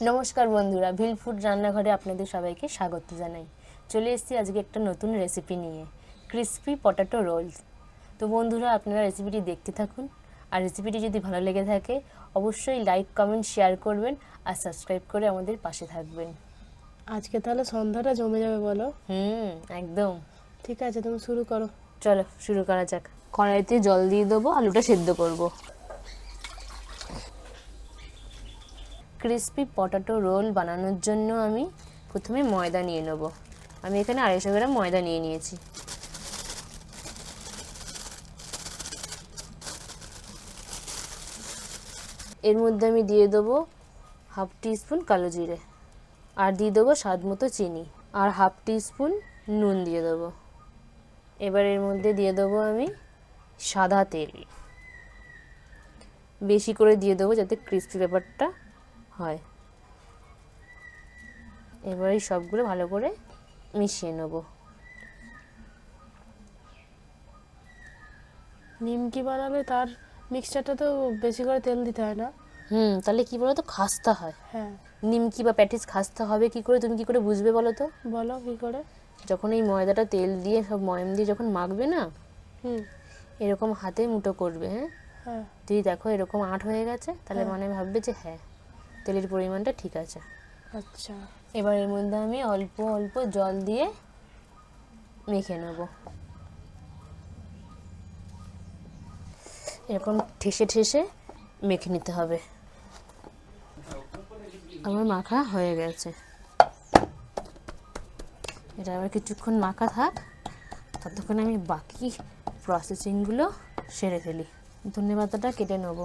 নমস্কার বন্ধুরা, ভিল ফুড রান্নাঘরে আপনাদের সবাইকে স্বাগত জানাই। চলে এসেছি আজকে একটা নতুন রেসিপি নিয়ে, ক্রিসপি পটাটো রোলস। তো বন্ধুরা, আপনারা রেসিপিটি দেখতে থাকুন। আর রেসিপিটি যদি ভালো লেগে থাকে অবশ্যই লাইক, কমেন্ট, শেয়ার করবেন আর সাবস্ক্রাইব করে আমাদের পাশে থাকবেন। আজকে তাহলে সন্ধ্যাটা জমে যাবে বলো। একদম ঠিক আছে, তুমি শুরু করো। চলো শুরু করা যাক। কড়াইতে জল দিয়ে দেবো, আলুটা সেদ্ধ করব। ক্রিসপি পটাটো রোল বানানোর জন্য আমি প্রথমে ময়দা নিয়ে নেব। আমি এখানে 250 গ্রাম ময়দা নিয়ে নিয়েছি। এর মধ্যে আমি দিয়ে দেবো হাফ টিস্পুন কালো জিরে, আর দিয়ে দেবো স্বাদ মতো চিনি, আর হাফ টিস্পুন নুন দিয়ে দেবো। এবার এর মধ্যে দিয়ে দেবো আমি সাদা তেল, বেশি করে দিয়ে দেবো যাতে ক্রিসপি ব্যাপারটা হয়। এবার এই সবগুলো ভালো করে মিশিয়ে নেব। নিমকি বানালে তার মিক্সচারটা তো বেশি করে তেল দিতে হয় না? তাহলে কি বলো তো, খাস্তা হয়। হ্যাঁ, নিমকি বা প্যাটিস খাস্তা হবে কি করে, তুমি কি করে বুঝবে বলো তো? বলো কি করে। যখন এই ময়দাটা তেল দিয়ে সব ময়াম দিয়ে যখন মাখবে না, হুম। এরকম হাতে মুঠো করবে। হ্যাঁ। যদি দেখো এরকম আঁট হয়ে গেছে, তাহলে মানে ভাববে যে হ্যাঁ, তেলের পরিমাণটা ঠিক আছে। আচ্ছা। এবার এর মধ্যে আমি অল্প অল্প জল দিয়ে মেখে নেব। এরকম ঠেসে ঠেসে মেখে নিতে হবে। আমার মাখা হয়ে গেছে। এটা আবার কিছুক্ষণ মাখা থাক, ততক্ষণ আমি বাকি প্রসেসিংগুলো সেরে ফেলি। ধনেপাতাটা কেটে নেব।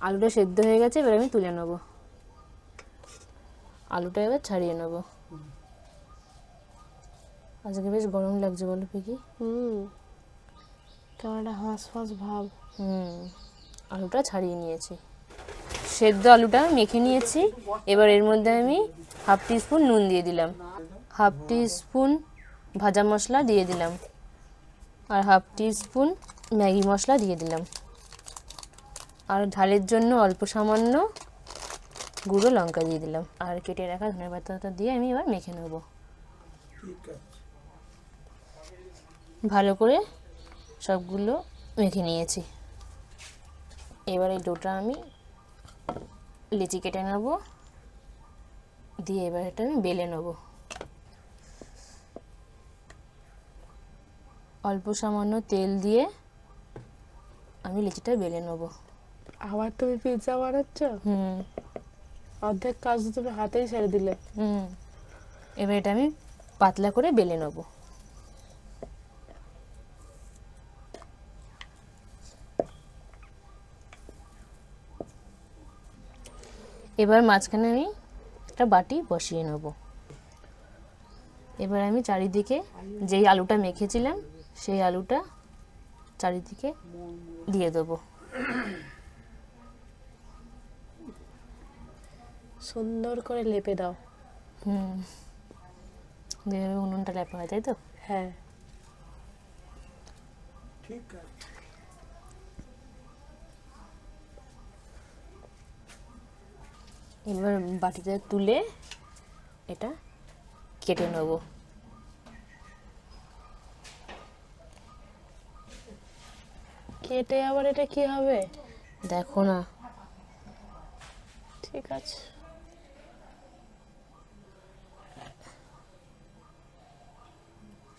আলুটা সেদ্ধ হয়ে গেছে, এবার আমি তুলে নেব। আলুটা এবার ছাড়িয়ে নেব। আজকে বেশ গরম লাগছে বলো পিকি? কেমন একটা হাঁস ভাব। আলুটা ছাড়িয়ে নিয়েছি, সেদ্ধ আলুটা মেখে নিয়েছি। এবার এর মধ্যে আমি হাফ টিস্পুন নুন দিয়ে দিলাম, হাফ টিস্পুন ভাজা মশলা দিয়ে দিলাম, আর হাফ টিস্পুন ম্যাগি মশলা দিয়ে দিলাম, আর ঝালের জন্য অল্প সামান্য গুঁড়ো লঙ্কা দিয়ে দিলাম, আর কেটে রাখা ধনেপাতাটা দিয়ে আমি এবার মেখে নেব। ভালো করে সবগুলো মেখে নিয়েছি। এবার এই ডোটা আমি লিচি কেটে নেব, দিয়ে এবার এটা আমি বেলে নেব। অল্প সামান্য তেল দিয়ে আমি লিচিটা বেলে নেব। আবার তুমি পিৎজা বানাচ্ছ? অর্ধেক কাজ তো তুমি হাতেই ছেড়ে দিলে। এবার এটা আমি পাতলা করে বেলে নেব। এবার মাঝখানে আমি একটা বাটি বসিয়ে নেব। এবার আমি চারিদিকে যেই আলুটা মেখেছিলাম সেই আলুটা চারিদিকে দিয়ে দেবো। সুন্দর করে লেপে দাও। যেভাবে উনুনটা লেপা হয়, তাই তো? হ্যাঁ। ঠিক আছে। এবার বাটিতে তুলে এটা কেটে নেব। কেটে আবার এটা কি হবে? দেখো না। ঠিক আছে।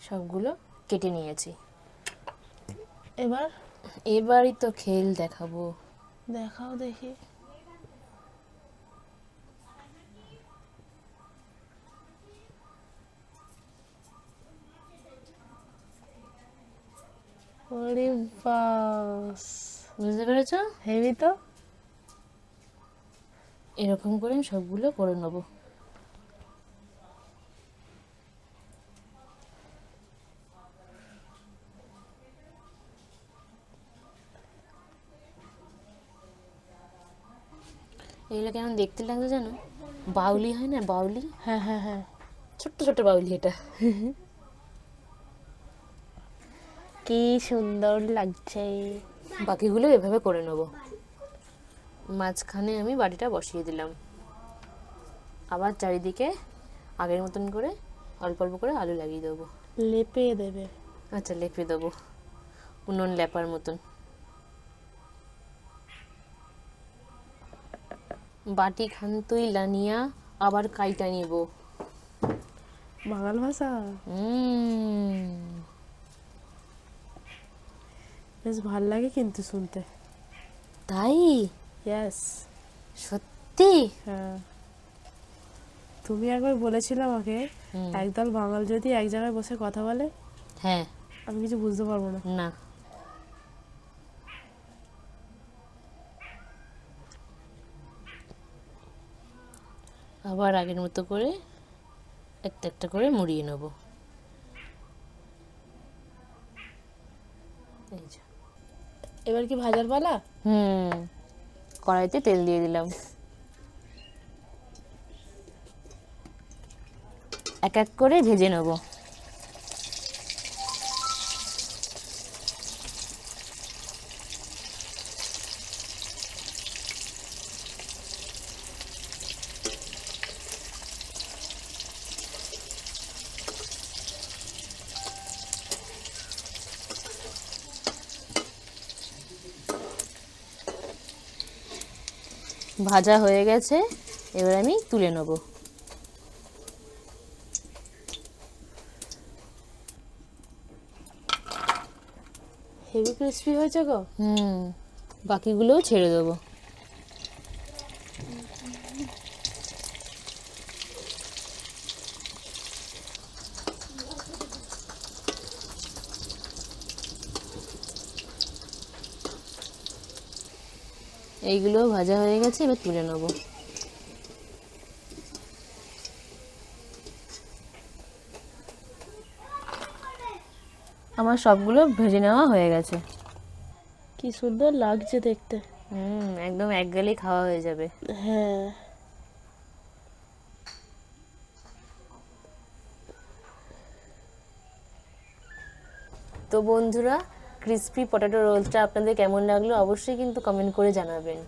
সবগুলো কেটে নিয়েছি। এবারই তো খেল দেখাবো। দেখাও দেখি। ওরে বাস, বুঝতে পেরেছ? হেভি তো। এরকম করে আমি সবগুলো করে নেব। এগুলো কেমন দেখতে লাগছে জানো? বাউলি হয় না, বাউলি? হ্যাঁ হ্যাঁ হ্যাঁ, ছোট্ট ছোট্ট বাউলি এটা। কি সুন্দর লাগছে। বাকিগুলো এভাবে করে নেব। মাঝখানে আমি বাটিটা বসিয়ে দিলাম, আবার চারিদিকে আগের মতন করে অল্প অল্প করে আলু লাগিয়ে দেবো। লেপে দেবে? আচ্ছা, লেপে দেবো, উনুন লেপার মতন। বাটি খান তুই লানিয়া আবার কাইটা নিব। বাঙাল ভাষা বেশ ভাল লাগে কিন্তু শুনতে। তাই? ইয়েস। সত্যি? হ্যাঁ, তুমি একবার বলেছিলে আমাকে একদল বাঙাল যদি এক জায়গায় বসে কথা বলে, হ্যাঁ। আমি কিছু বুঝতে পারবো না। না, আবার আগের মতো করে একটা একটা করে মুড়িয়ে নেব। এই যে। এবার কি ভাজার পালা? কড়াইতে তেল দিয়ে দিলাম, এক এক করে ভেজে নেব। ভাজা হয়ে গেছে, এবার আমি তুলে নেব। হেভি ক্রিস্পি হয়েছে গো। বাকিগুলোও ছেড়ে দেবো। এইগুলো ভাজা হয়ে গেছে, এবার তুলে নেব। আমার সবগুলো ভেজে নেওয়া হয়ে গেছে। কি সুন্দর লাগছে দেখতে। একদম এক গালেই খাওয়া হয়ে যাবে। হ্যাঁ। তো বন্ধুরা, ক্রিসপি পটেটো রোলটা আপনাদের কেমন লাগলো অবশ্যই কিন্তু কমেন্ট করে জানাবেন।